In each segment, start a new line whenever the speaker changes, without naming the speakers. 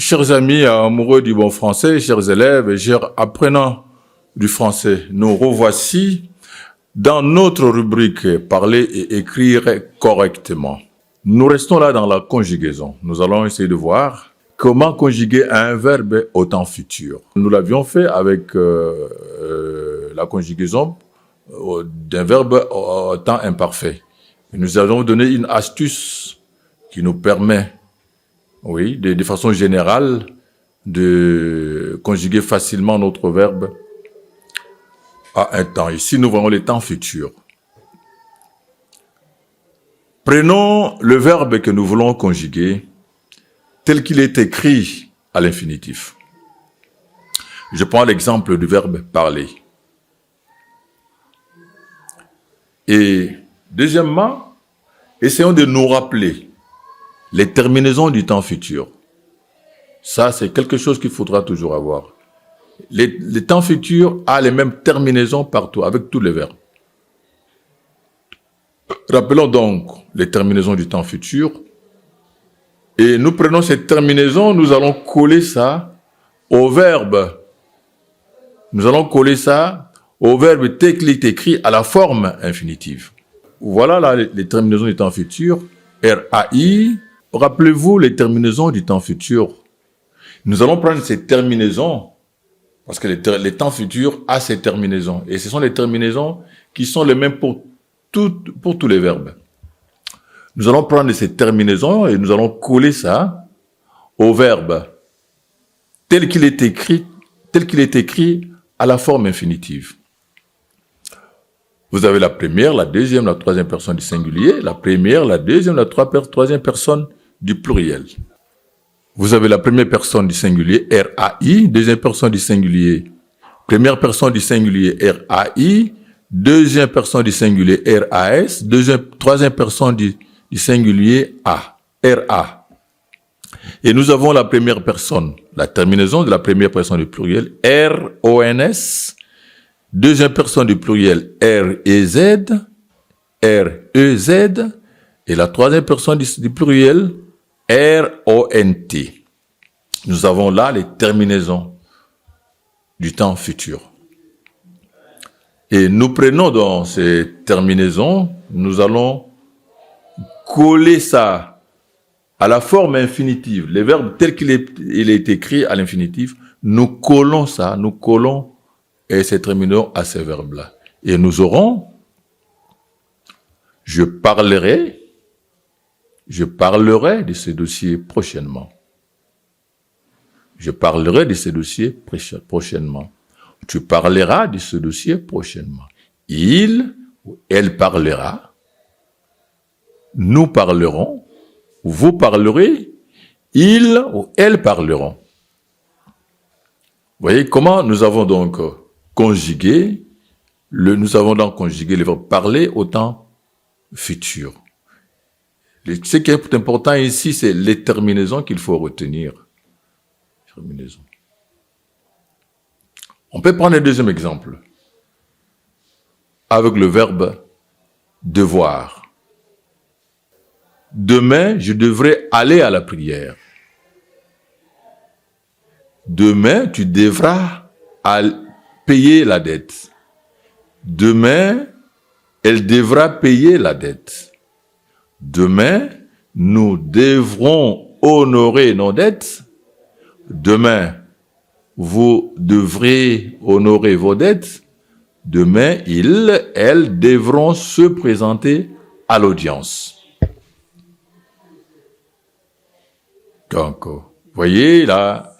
Chers amis amoureux du bon français, chers élèves et chers apprenants du français, nous revoici dans notre rubrique « Parler et écrire correctement ». Nous restons là dans la conjugaison. Nous allons essayer de voir comment conjuguer un verbe au temps futur. Nous l'avions fait avec la conjugaison d'un verbe au temps imparfait. Et nous avons donné une astuce qui nous permet, de façon générale, de conjuguer facilement notre verbe à un temps. Ici, nous voyons les temps futurs. Prenons le verbe que nous voulons conjuguer tel qu'il est écrit à l'infinitif. Je prends l'exemple du verbe parler. Et deuxièmement, essayons de nous rappeler les terminaisons du temps futur. Ça, c'est quelque chose qu'il faudra toujours avoir. Les temps futurs a les mêmes terminaisons partout, avec tous les verbes. Rappelons donc les terminaisons du temps futur. Et nous prenons ces terminaisons, nous allons coller ça au verbe. Nous allons coller ça au verbe tel qu'il est écrit à la forme infinitive. Voilà là les terminaisons du temps futur. RAI. Rappelez-vous les terminaisons du temps futur. Nous allons prendre ces terminaisons, parce que les temps futurs a ces terminaisons. Et ce sont les terminaisons qui sont les mêmes pour tous les verbes. Nous allons prendre ces terminaisons et nous allons coller ça au verbe tel qu'il est écrit à la forme infinitive. Vous avez la première, la deuxième, la troisième personne du singulier, la première, la deuxième, la troisième personne du pluriel. Vous avez la première personne du singulier, RAI, deuxième personne du singulier, première personne du singulier, RAI, deuxième personne du singulier, RAS, troisième personne du singulier, A, RA. Et nous avons la première personne, la terminaison de la première personne du pluriel, RONS, deuxième personne du pluriel, REZ, REZ, et la troisième personne du pluriel, RONT. Nous avons là les terminaisons du temps futur. Et nous prenons dans ces terminaisons, nous allons coller ça à la forme infinitive. Les verbes tels qu'il est écrit à l'infinitif, nous collons et ces terminaisons à ces verbes-là. Et nous aurons je parlerai de ce dossier prochainement. Je parlerai de ce dossier prochainement. Tu parleras de ce dossier prochainement. Il ou elle parlera. Nous parlerons. Vous parlerez. Ils ou elles parleront. Vous voyez comment nous avons donc conjugué le verbe parler au temps futur. Ce qui est important ici, c'est les terminaisons qu'il faut retenir. Terminaison. On peut prendre un deuxième exemple. Avec le verbe devoir. Demain, je devrais aller à la prière. Demain, tu devras payer la dette. Demain, elle devra payer la dette. Demain, nous devrons honorer nos dettes. Demain, vous devrez honorer vos dettes. Demain, elles devront se présenter à l'audience. Donc, voyez là,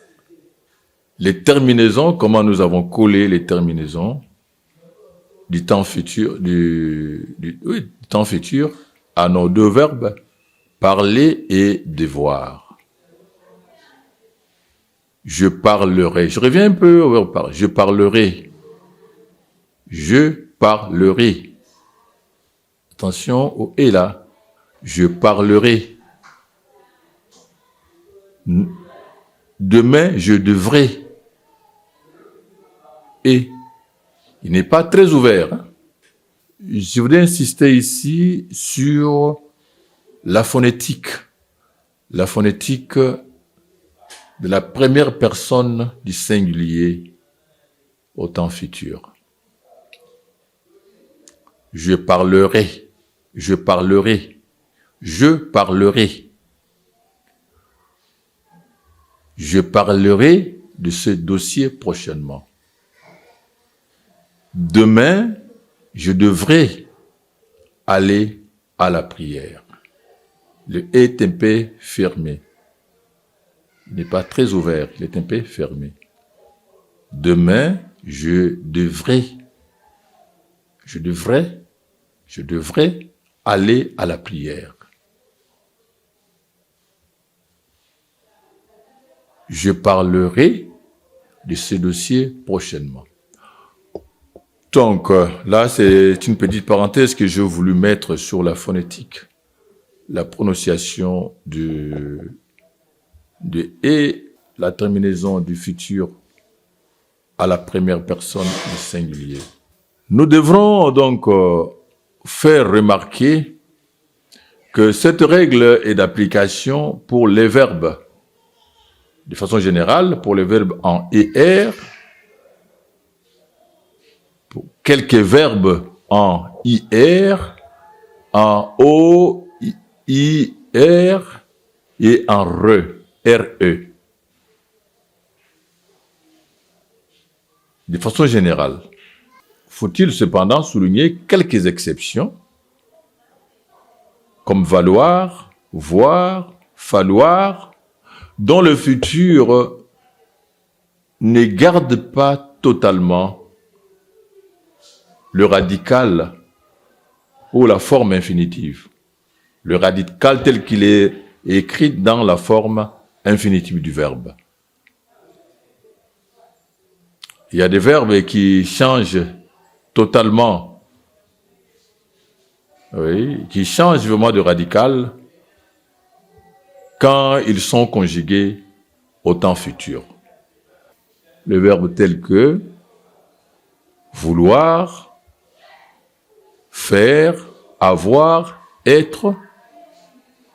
les terminaisons, comment nous avons collé les terminaisons du temps futur, du temps futur à nos deux verbes, parler et devoir. Je parlerai. Je reviens un peu au verbe parler. Je parlerai. Je parlerai. Attention au « et » là. Je parlerai. Demain, je devrais. Et il n'est pas très ouvert. Hein? Je voudrais insister ici sur la phonétique de la première personne du singulier au temps futur. Je parlerai, je parlerai, je parlerai. Je parlerai de ce dossier prochainement. Demain, je devrais aller à la prière. Le est un peu fermé. Il n'est pas très ouvert, il est un peu fermé. Demain, je devrais aller à la prière. Je parlerai de ce dossier prochainement. Donc, là, c'est une petite parenthèse que j'ai voulu mettre sur la phonétique, la prononciation de et la terminaison du futur à la première personne du singulier. Nous devrons donc faire remarquer que cette règle est d'application pour les verbes. De façon générale, pour les verbes en ER, pour quelques verbes en IR, en O, IR et en RE. De façon générale, faut-il cependant souligner quelques exceptions, comme valoir, voir, falloir, dont le futur ne garde pas totalement le radical ou la forme infinitive. Le radical tel qu'il est écrit dans la forme infinitive du verbe. Il y a des verbes qui changent totalement, qui changent vraiment de radical quand ils sont conjugués au temps futur. Les verbes tels que vouloir, faire, avoir, être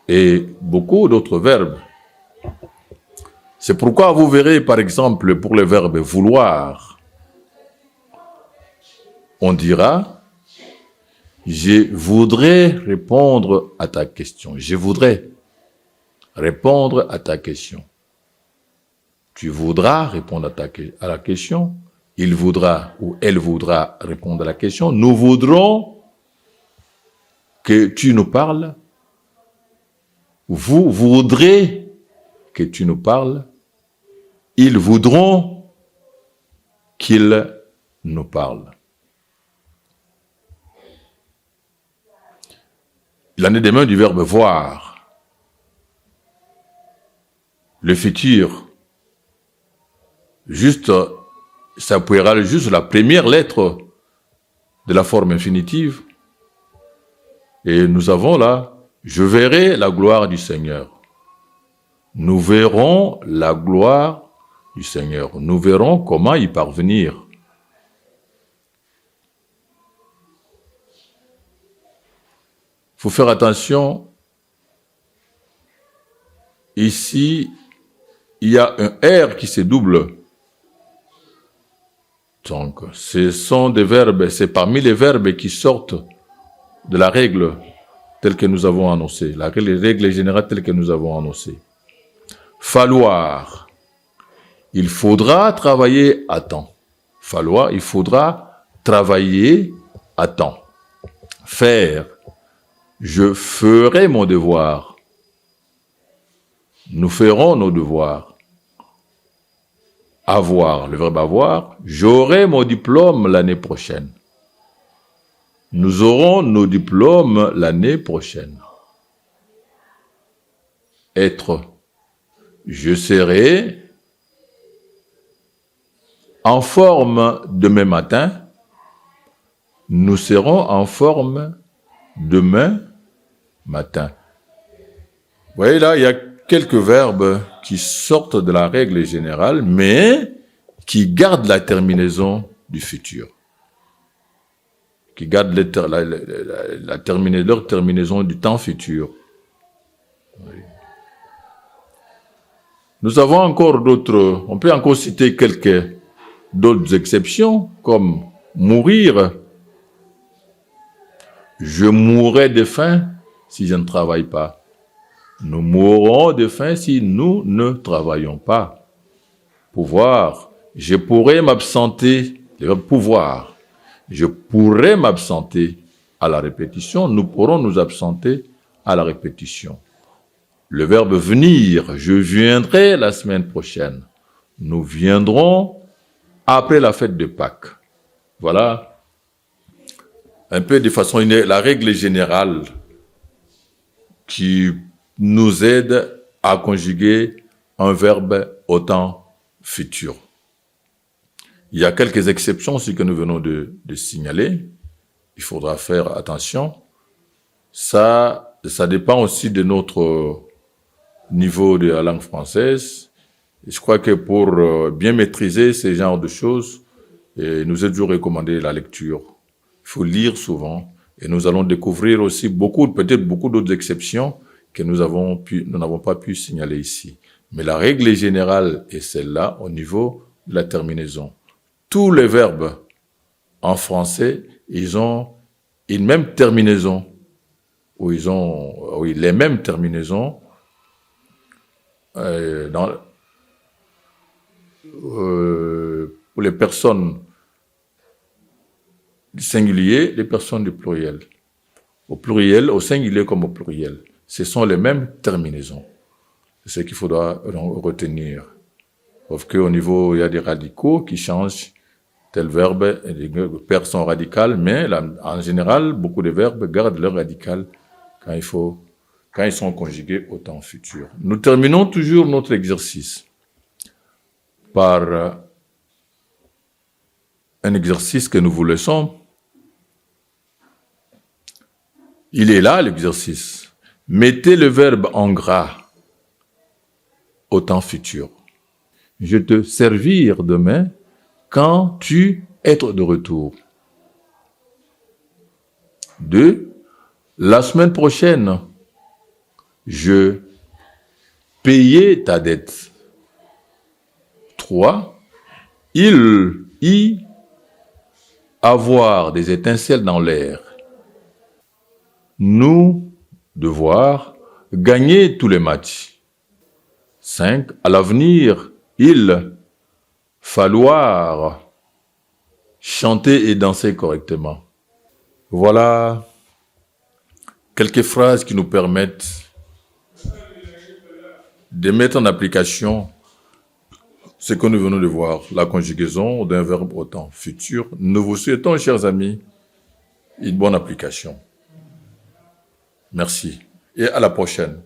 et beaucoup d'autres verbes. C'est pourquoi vous verrez par exemple pour le verbe vouloir, on dira « Je voudrais répondre à ta question ». Je voudrais répondre à ta question. Tu voudras répondre à la question. Il voudra ou elle voudra répondre à la question. Nous voudrons que tu nous parles. Vous voudrez que tu nous parles. Ils voudront qu'ils nous parlent. Il en est de même du verbe voir. Le futur, juste, ça pourra juste la première lettre de la forme infinitive. Et nous avons là, je verrai la gloire du Seigneur. Nous verrons la gloire du Seigneur. Nous verrons comment y parvenir. Il faut faire attention. Ici, il y a un R qui se double. Donc, ce sont des verbes, c'est parmi les verbes qui sortent de la règle telle que nous avons annoncée, la règle générale telle que nous avons annoncée. Falloir. Il faudra travailler à temps. Falloir, il faudra travailler à temps. Faire. Je ferai mon devoir. Nous ferons nos devoirs. Avoir, le verbe avoir, j'aurai mon diplôme l'année prochaine. Nous aurons nos diplômes l'année prochaine. Être, je serai en forme demain matin. Nous serons en forme demain matin. Vous voyez là, il y a quelques verbes qui sortent de la règle générale, mais qui gardent la terminaison du futur. Qui gardent leur terminaison du temps futur. Oui. Nous avons encore d'autres, on peut encore citer quelques d'autres exceptions, comme mourir. Je mourrai de faim si je ne travaille pas. Nous mourrons de faim si nous ne travaillons pas. Pouvoir. Je pourrais m'absenter. Le verbe pouvoir. Je pourrais m'absenter à la répétition. Nous pourrons nous absenter à la répétition. Le verbe venir. Je viendrai la semaine prochaine. Nous viendrons après la fête de Pâques. Voilà un peu de façon la règle générale qui nous aide à conjuguer un verbe au temps futur. Il y a quelques exceptions aussi que nous venons de signaler. Il faudra faire attention. Ça dépend aussi de notre niveau de la langue française. Et je crois que pour bien maîtriser ce genre de choses, il nous est toujours recommandé la lecture. Il faut lire souvent. Et nous allons découvrir aussi peut-être beaucoup d'autres exceptions que nous n'avons pas pu signaler ici. Mais la règle générale est celle-là au niveau de la terminaison. Tous les verbes en français, ils ont une même terminaison, ou ils ont les mêmes terminaisons pour les personnes du singulier, les personnes du pluriel. Au pluriel, au singulier comme au pluriel. Ce sont les mêmes terminaisons. C'est ce qu'il faudra retenir. Sauf qu'au niveau, il y a des radicaux qui changent tel verbe, les paires sont radicales, mais en général, beaucoup de verbes gardent leur radical quand ils sont conjugués au temps futur. Nous terminons toujours notre exercice par un exercice que nous vous laissons. Il est là, l'exercice. Mettez le verbe en gras au temps futur. Je te servir demain quand tu être de retour. 2. La semaine prochaine, je payer ta dette. 3. Il y avoir des étincelles dans l'air. Nous devoir gagner tous les matchs. 5. À l'avenir, il falloir chanter et danser correctement. Voilà quelques phrases qui nous permettent de mettre en application ce que nous venons de voir, la conjugaison d'un verbe au temps futur. Nous vous souhaitons, chers amis, une bonne application. Merci et à la prochaine.